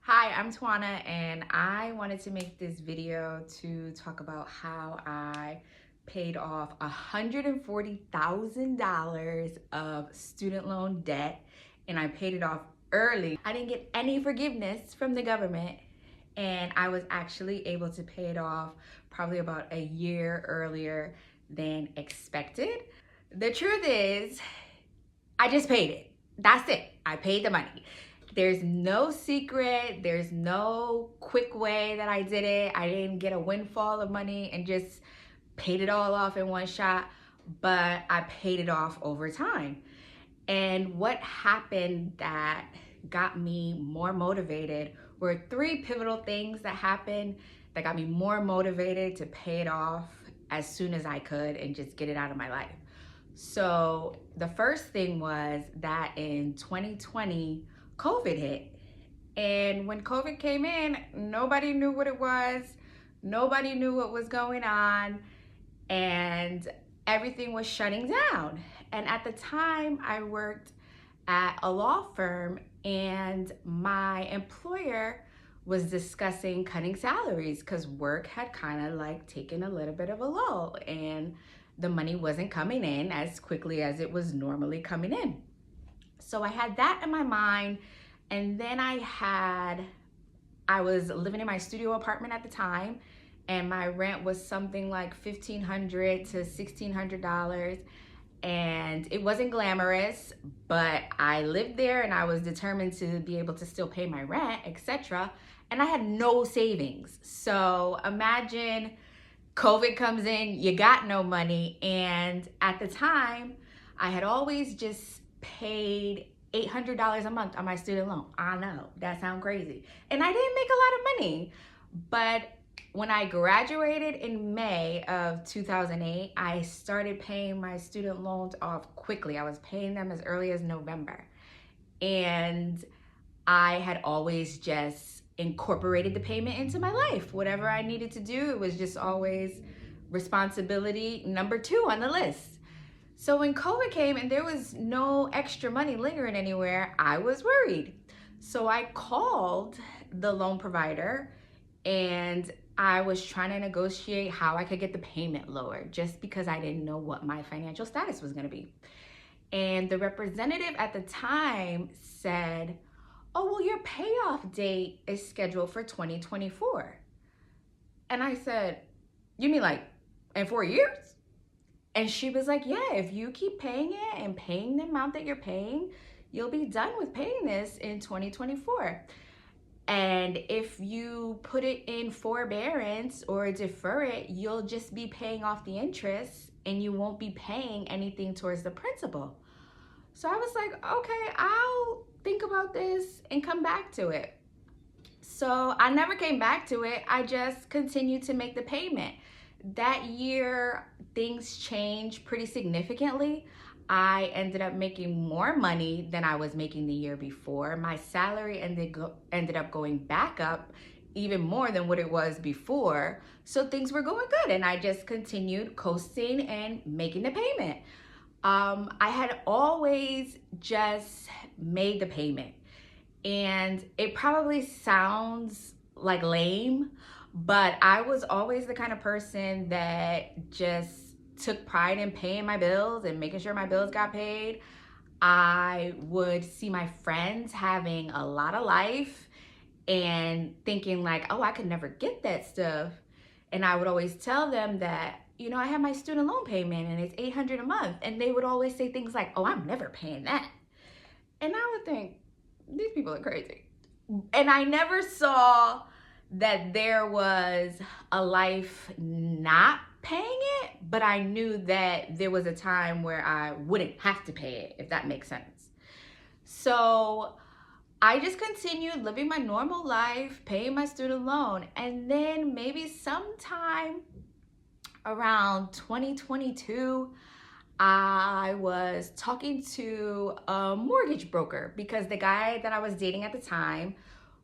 Hi, I'm Twana, and I wanted to make this video to talk about how I paid off $140,000 of student loan debt, and I paid it off early. I didn't get any forgiveness from the government, and I was actually able to pay it off probably about a year earlier than expected. The truth is, I just paid it. That's it. I paid the money. There's no secret. There's no quick way that I did it. I didn't get a windfall of money and just paid it all off in one shot, but I paid it off over time. And what happened that got me more motivated were three pivotal things that happened that got me more motivated to pay it off as soon as I could and just get it out of my life. So the first thing was that in 2020, COVID hit. And when COVID came in, nobody knew what it was. Nobody knew what was going on. And everything was shutting down. And at the time, I worked at a law firm, and my employer was discussing cutting salaries because work had kind of like taken a little bit of a lull and the money wasn't coming in as quickly as it was normally coming in. So I had that in my mind. And then I was living in my studio apartment at the time, and my rent was something like $1,500 to $1,600. And it wasn't glamorous, but I lived there and I was determined to be able to still pay my rent, etc. And I had no savings. So imagine COVID comes in, you got no money. And at the time, I had always just paid $800 a month on my student loan. I know, that sounds crazy. And I didn't make a lot of money. But when I graduated in May of 2008, I started paying my student loans off quickly. I was paying them as early as November. And I had always just incorporated the payment into my life. Whatever I needed to do, it was just always responsibility number two on the list. So when COVID came and there was no extra money lingering anywhere, I was worried. So I called the loan provider and I was trying to negotiate how I could get the payment lower just because I didn't know what my financial status was going to be. And the representative at the time said, "Oh, well, your payoff date is scheduled for 2024. And I said, "You mean like in 4 years?" And she was like, "Yeah, if you keep paying it and paying the amount that you're paying, you'll be done with paying this in 2024. And if you put it in forbearance or defer it, you'll just be paying off the interest and you won't be paying anything towards the principal." So I was like, okay, I'll think about this and come back to it. So I never came back to it. I just continued to make the payment. That year, things changed pretty significantly. I ended up making more money than I was making the year before. My salary ended up going back up even more than what it was before. So things were going good, and I just continued coasting and making the payment. I had always just made the payment. And it probably sounds like lame, but I was always the kind of person that just took pride in paying my bills and making sure my bills got paid. I would see my friends having a lot of life and thinking like, oh, I could never get that stuff. And I would always tell them that, I have my student loan payment and it's $800 a month. And they would always say things like, oh, I'm never paying that. And I would think, these people are crazy. And I never saw that there was a life not paying it, but I knew that there was a time where I wouldn't have to pay it, if that makes sense. So I just continued living my normal life, paying my student loan. And then maybe sometime around 2022, I was talking to a mortgage broker because the guy that I was dating at the time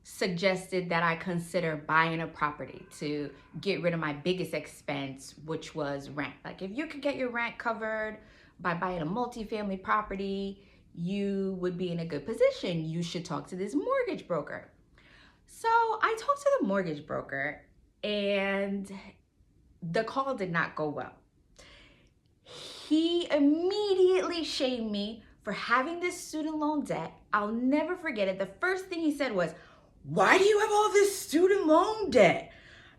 suggested that I consider buying a property to get rid of my biggest expense, which was rent. Like, if you could get your rent covered by buying a multifamily property, you would be in a good position. You should talk to this mortgage broker. So I talked to the mortgage broker, and the call did not go well. He immediately shamed me for having this student loan debt. I'll never forget it. The first thing he said was, "Why do you have all this student loan debt?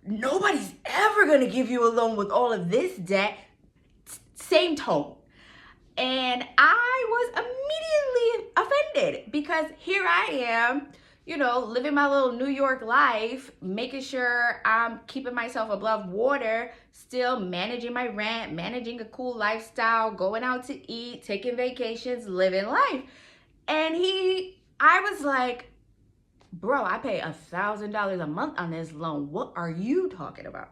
Nobody's ever going to give you a loan with all of this debt." Same tone. And I was immediately offended because here I am, living my little New York life, making sure I'm keeping myself above water, still managing my rent, managing a cool lifestyle, going out to eat, taking vacations, living life. And I was like, "Bro, I pay $1,000 a month on this loan. What are you talking about?"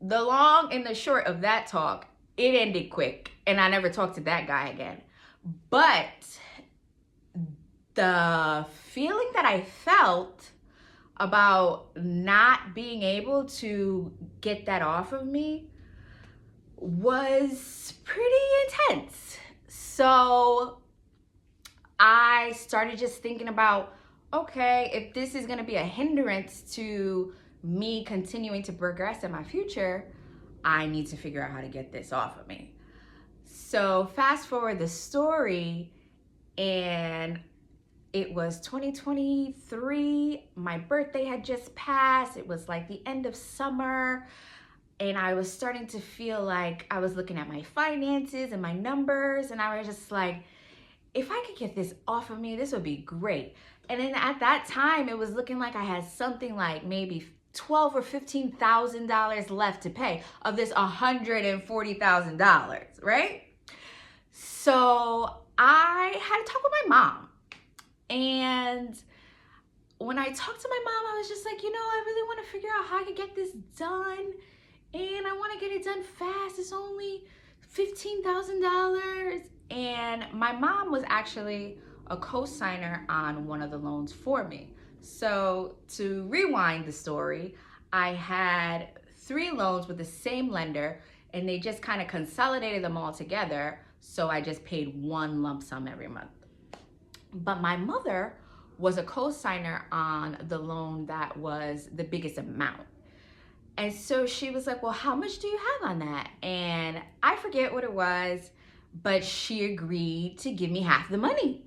The long and the short of that talk, it ended quick, and I never talked to that guy again. But the feeling that I felt about not being able to get that off of me was pretty intense. So I started just thinking about, okay, if this is going to be a hindrance to me continuing to progress in my future, I need to figure out how to get this off of me. So fast forward the story, and it was 2023. My birthday had just passed. It was like the end of summer, and I was starting to feel like I was looking at my finances and my numbers, and I was just like, if I could get this off of me, this would be great. And then at that time, it was looking like I had something like maybe $12,000 or $15,000 left to pay of this $140,000, right? So I had to talk with my mom. And when I talked to my mom, I was just like, I really want to figure out how I could get this done. And I want to get it done fast. It's only $15,000. And my mom was actually a co-signer on one of the loans for me. So to rewind the story, I had 3 loans with the same lender, and they just kind of consolidated them all together. So I just paid one lump sum every month. But my mother was a co-signer on the loan that was the biggest amount. And so she was like, "Well, how much do you have on that?" And I forget what it was, but she agreed to give me half the money.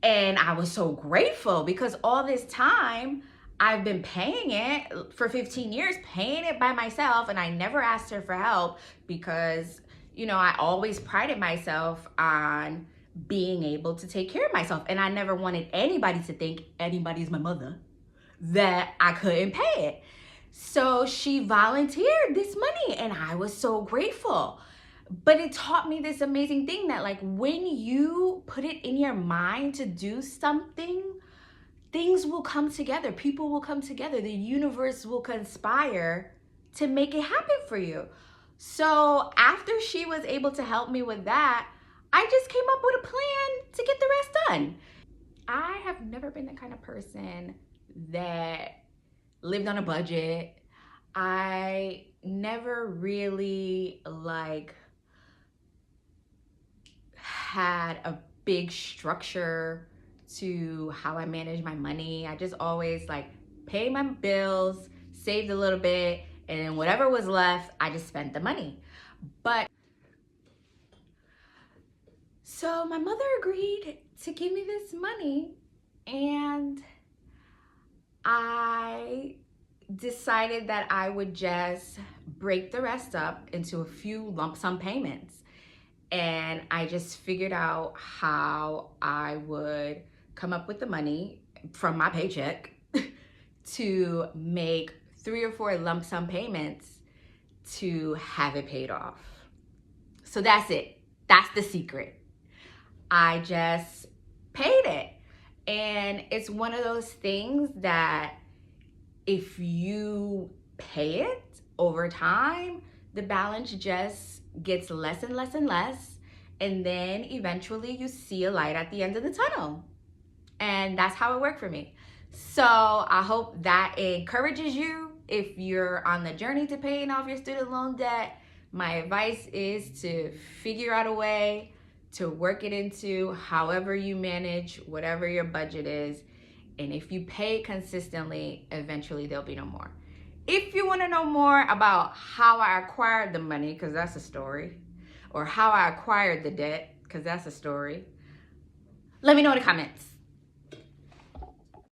And I was so grateful because all this time I've been paying it for 15 years, paying it by myself. And I never asked her for help because, I always prided myself on being able to take care of myself. And I never wanted anybody to think, anybody's my mother, that I couldn't pay it. So she volunteered this money, and I was so grateful. But it taught me this amazing thing that, like, when you put it in your mind to do something, things will come together. People will come together. The universe will conspire to make it happen for you. So after she was able to help me with that, I just came up with a plan to get the rest done. I have never been the kind of person that lived on a budget. I never really had a big structure to how I manage my money. I just always pay my bills, saved a little bit, and then whatever was left, I just spent the money. But so my mother agreed to give me this money, and I decided that I would just break the rest up into a few lump sum payments. And I just figured out how I would come up with the money from my paycheck to make 3 or 4 lump sum payments to have it paid off. So that's it. That's the secret. I just paid it. And it's one of those things that if you pay it over time, the balance just gets less and less and less. And then eventually you see a light at the end of the tunnel. And that's how it worked for me. So I hope that encourages you. If you're on the journey to paying off your student loan debt, my advice is to figure out a way to work it into however you manage whatever your budget is, And if you pay consistently, eventually there'll be no more. If you want to know more about how I acquired the money, because that's a story, or how I acquired the debt, because that's a story, let me know in the comments.